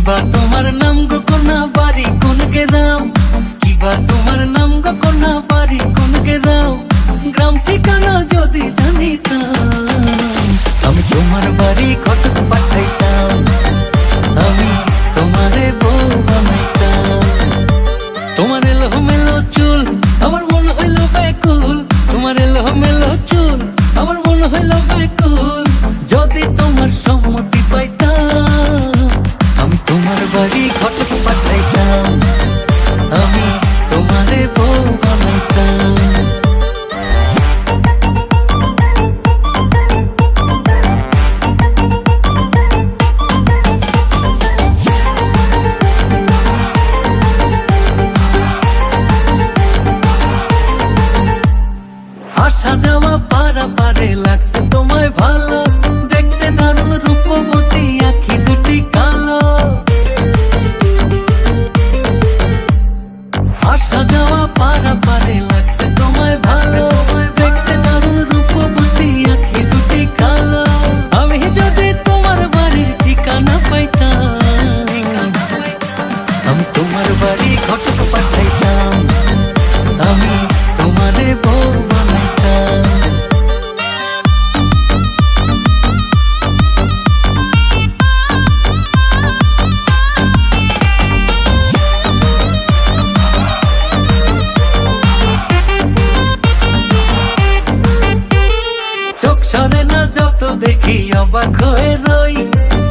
কিবা তোমার নাম গো কোনা বাড়ি কোন গ্রাম, কিবা তোমার নাম গো কোনা বাড়ি কোন গ্রাম, গ্রাম ঠিকানা যদি জানিতাম আমি তোমার বাড়ি ঘটক পাঠাইতাম, আমি তোমারে বউ বানাইতাম। তোমার এলোমেলো চুল আমার মন হইল ব্যাকুল, তোমার এলোমেলো চুল আমার মন হইল ব্যাকুল, যদি তোমার সম্মতি পাইতাম আমি তোমার বাড়ি ঘটক পাঠাইতাম, আমি তোমারে বউ বানাইতাম। আসা যাওয়া পারা পারে লাগছে তোমায় ভালো, দেখতে দারুণ রূপবতী আঁখি দুটি কালো। আসা যাওয়া পারা পারে লাগছে তোমায় ভালো, দেখতে দারুণ রূপবতী আঁখি দুটি কালো। আমি যদি তোমার বাড়ির ঠিকানা পাইতাম আমি তোমার বাড়ি ঘটক পাঠাইতাম, আমি তোমারে বউ বানাইতাম। চোখ সরে না যত দেখি অবাক হয়ে রই,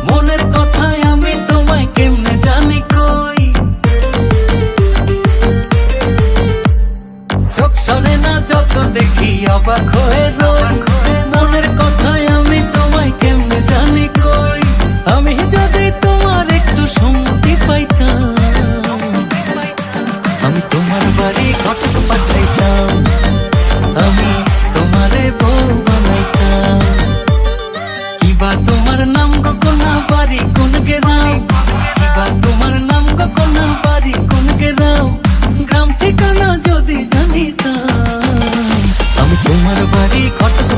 মনের কথায় আমি তোমায় কেমনে জানি কই। চোখ সরে না যত দেখি অবাক হয়ে রই, মনের কথায় আমি তোমায় কেমনে জানি কই। আমি যদি তোমার একটু সম্মতি পাইতাম আমি তোমার বাড়ি ঘটক পাঠাইতাম, আমি তোমারে বউ বানাইতাম। কিবা তোমার নাম গো কোনা বাড়ি কোন গ্রাম, কিবা তোমার নাম গো কোনা বাড়ি কোন গ্রাম, গ্রাম ঠিকানা যদি জানিতাম আমি তোমার বাড়ি ঘটক